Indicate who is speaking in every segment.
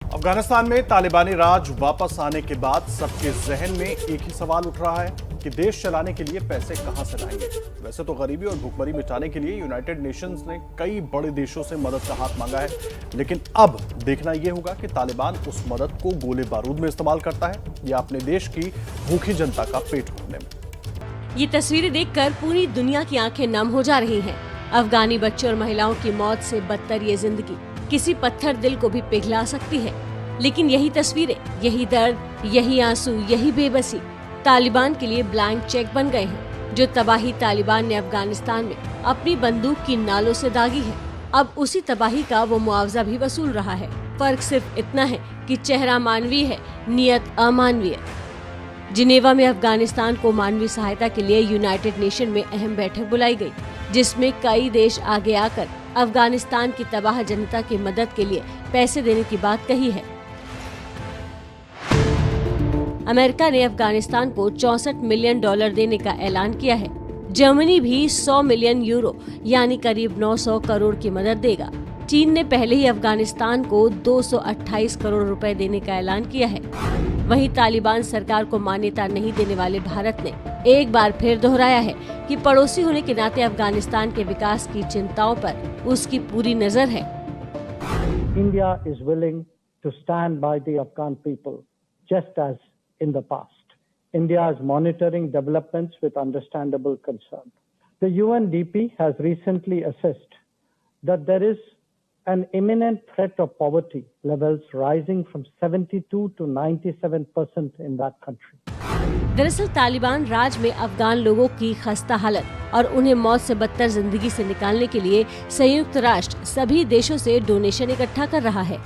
Speaker 1: अफगानिस्तान में तालिबानी राज वापस आने के बाद सबके जहन में एक ही सवाल उठ रहा है कि देश चलाने के लिए पैसे कहां से लाएंगे। वैसे तो गरीबी और भूखमरी मिटाने के लिए यूनाइटेड नेशंस ने कई बड़े देशों से मदद का हाथ मांगा है, लेकिन अब देखना यह होगा कि तालिबान उस मदद को गोले बारूद में इस्तेमाल करता है या अपने देश की भूखी जनता का पेट भरने में।
Speaker 2: ये तस्वीरें देखकर पूरी दुनिया की आंखें नम हो जा रही हैं। अफगानी बच्चों और महिलाओं की मौत से बदतर ये जिंदगी किसी पत्थर दिल को भी पिघला सकती है, लेकिन यही तस्वीरें, यही दर्द, यही आंसू, यही बेबसी तालिबान के लिए ब्लैंक चेक बन गए हैं। जो तबाही तालिबान ने अफगानिस्तान में अपनी बंदूक की नालों से दागी है, अब उसी तबाही का वो मुआवजा भी वसूल रहा है। फर्क सिर्फ इतना है कि चेहरा मानवीय है, नियत अमानवीय। जिनेवा में अफगानिस्तान को मानवीय सहायता के लिए यूनाइटेड नेशन में अहम बैठक बुलाई गई, जिसमें कई देश आगे आकर अफगानिस्तान की तबाह जनता की मदद के लिए पैसे देने की बात कही है। अमेरिका ने अफगानिस्तान को $64 मिलियन देने का ऐलान किया है। जर्मनी भी 100 मिलियन यूरो यानी करीब 900 करोड़ की मदद देगा। चीन ने पहले ही अफगानिस्तान को 228 करोड़ रुपए देने का ऐलान किया है। वहीं तालिबान सरकार को मान्यता नहीं देने वाले भारत ने एक बार फिर दोहराया है कि पड़ोसी होने के नाते अफगानिस्तान के विकास की चिंताओं पर उसकी पूरी नजर है।
Speaker 3: India is willing to stand by the Afghan people just as in the past. India is monitoring developments with understandable concern. The UNDP has recently assessed that there is an imminent threat of poverty levels rising from 72 to 97% in that country.
Speaker 2: दरअसल तालिबान राज में अफगान लोगों की खस्ता हालत और उन्हें मौत से बदतर जिंदगी से निकालने के लिए संयुक्त राष्ट्र सभी देशों से डोनेशन इकट्ठा कर रहा है।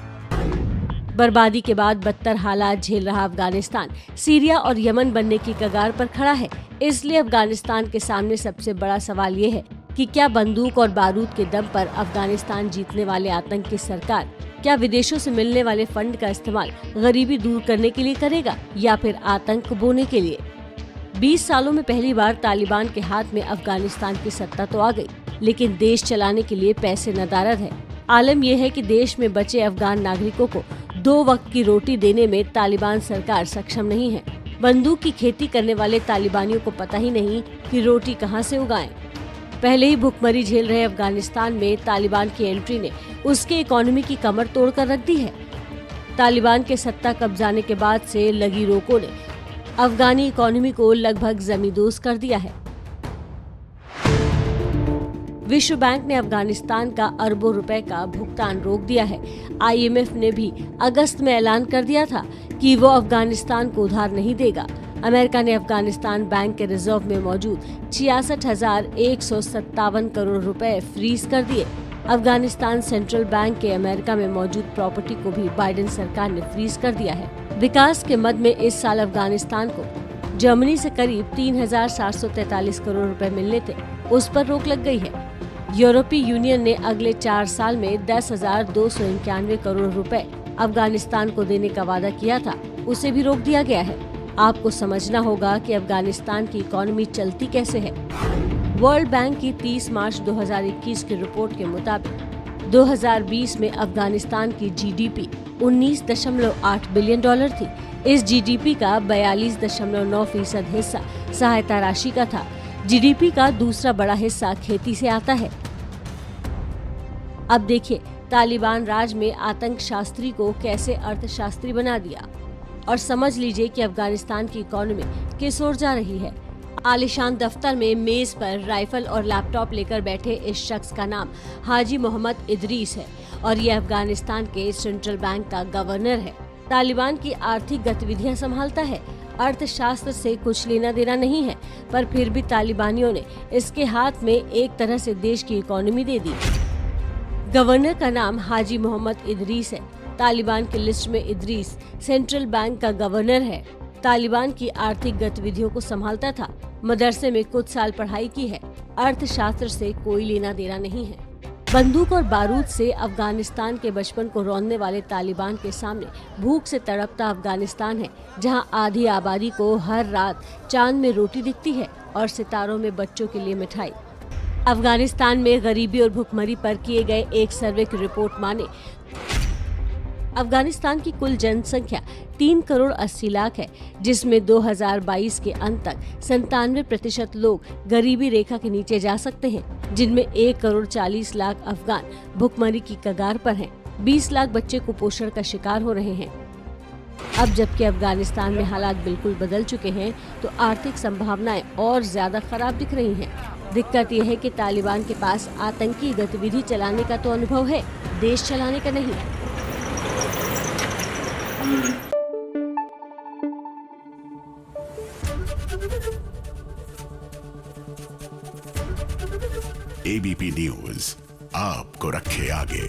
Speaker 2: बर्बादी के बाद बदतर हालात झेल रहा अफगानिस्तान सीरिया और यमन बनने की कगार पर खड़ा है। इसलिए अफगानिस्तान के सामने सबसे बड़ा सवाल ये है कि क्या बंदूक और बारूद के दम पर अफगानिस्तान जीतने वाले आतंक की सरकार क्या विदेशों से मिलने वाले फंड का इस्तेमाल गरीबी दूर करने के लिए करेगा या फिर आतंक बोने के लिए। 20 सालों में पहली बार तालिबान के हाथ में अफगानिस्तान की सत्ता तो आ गई, लेकिन देश चलाने के लिए पैसे नदारद है। आलम यह है कि देश में बचे अफगान नागरिकों को 2 वक्त की रोटी देने में तालिबान सरकार सक्षम नहीं है। बंदूक की खेती करने वाले तालिबानियों को पता ही नहीं कि रोटी कहां से उगाएं। पहले ही भुखमरी झेल रहे अफगानिस्तान में तालिबान की एंट्री ने उसके इकोनॉमी की कमर तोड़कर रख दी है। तालिबान के सत्ता कब्जाने के बाद से लगी रोकों ने अफगानी इकोनॉमी को लगभग जमींदोज कर दिया है। विश्व बैंक ने अफगानिस्तान का अरबों रुपए का भुगतान रोक दिया है। IMF ने भी अगस्त में ऐलान कर दिया था कि वो अफगानिस्तान को उधार नहीं देगा। अमेरिका ने अफगानिस्तान बैंक के रिजर्व में मौजूद 66,157 करोड़ रुपए फ्रीज कर दिए। अफगानिस्तान सेंट्रल बैंक के अमेरिका में मौजूद प्रॉपर्टी को भी बाइडेन सरकार ने फ्रीज कर दिया है। विकास के मद में इस साल अफगानिस्तान को जर्मनी से करीब 3,743 करोड़ रुपए मिलने थे, उस पर रोक लग गई है। यूरोपीय यूनियन ने अगले 4 साल में 10,291 करोड़ रुपए अफगानिस्तान को देने का वादा किया था, उसे भी रोक दिया गया है। आपको समझना होगा कि अफगानिस्तान की इकोनॉमी चलती कैसे है। वर्ल्ड बैंक की 30 मार्च 2021 की रिपोर्ट के मुताबिक 2020 में अफगानिस्तान की GDP 19.8 बिलियन डॉलर थी। इस GDP का 42.9% हिस्सा सहायता राशि का था। GDP का दूसरा बड़ा हिस्सा खेती से आता है। अब देखिए तालिबान राज में आतंक शास्त्री को कैसे अर्थशास्त्री बना दिया, और समझ लीजिए कि अफगानिस्तान की इकोनॉमी किस ओर जा रही है। आलिशान दफ्तर में मेज पर राइफल और लैपटॉप लेकर बैठे इस शख्स का नाम हाजी मोहम्मद इदरीस है और ये अफगानिस्तान के सेंट्रल बैंक का गवर्नर है। तालिबान की आर्थिक गतिविधियां संभालता है। अर्थशास्त्र से कुछ लेना देना नहीं है, पर फिर भी तालिबानियों ने इसके हाथ में एक तरह से देश की इकोनॉमी दे दी। गवर्नर का नाम हाजी मोहम्मद इदरीस है। तालिबान की लिस्ट में इदरीस सेंट्रल बैंक का गवर्नर है। तालिबान की आर्थिक गतिविधियों को संभालता था। मदरसे में कुछ साल पढ़ाई की है। अर्थशास्त्र से कोई लेना देना नहीं है। बंदूक और बारूद से अफगानिस्तान के बचपन को रौंदने वाले तालिबान के सामने भूख से तड़पता अफगानिस्तान है, जहां आधी आबादी को हर रात चांद में रोटी दिखती है और सितारों में बच्चों के लिए मिठाई। अफगानिस्तान में गरीबी और भुखमरी पर किए गए एक सर्वे की रिपोर्ट माने अफगानिस्तान की कुल जनसंख्या 3 करोड़ 80 लाख है, जिसमें 2022 के अंत तक 97% लोग गरीबी रेखा के नीचे जा सकते हैं, जिनमें 1 करोड़ 40 लाख अफगान भुखमरी की कगार पर हैं। 20 लाख बच्चे कुपोषण का शिकार हो रहे हैं। अब जबकि अफगानिस्तान में हालात बिल्कुल बदल चुके हैं, तो आर्थिक संभावनाएं और ज्यादा खराब दिख रही हैं। दिक्कत यह है कि तालिबान के पास आतंकी गतिविधि चलाने का तो अनुभव है, देश चलाने का नहीं।
Speaker 4: एबीपी न्यूज आपको रखे आगे।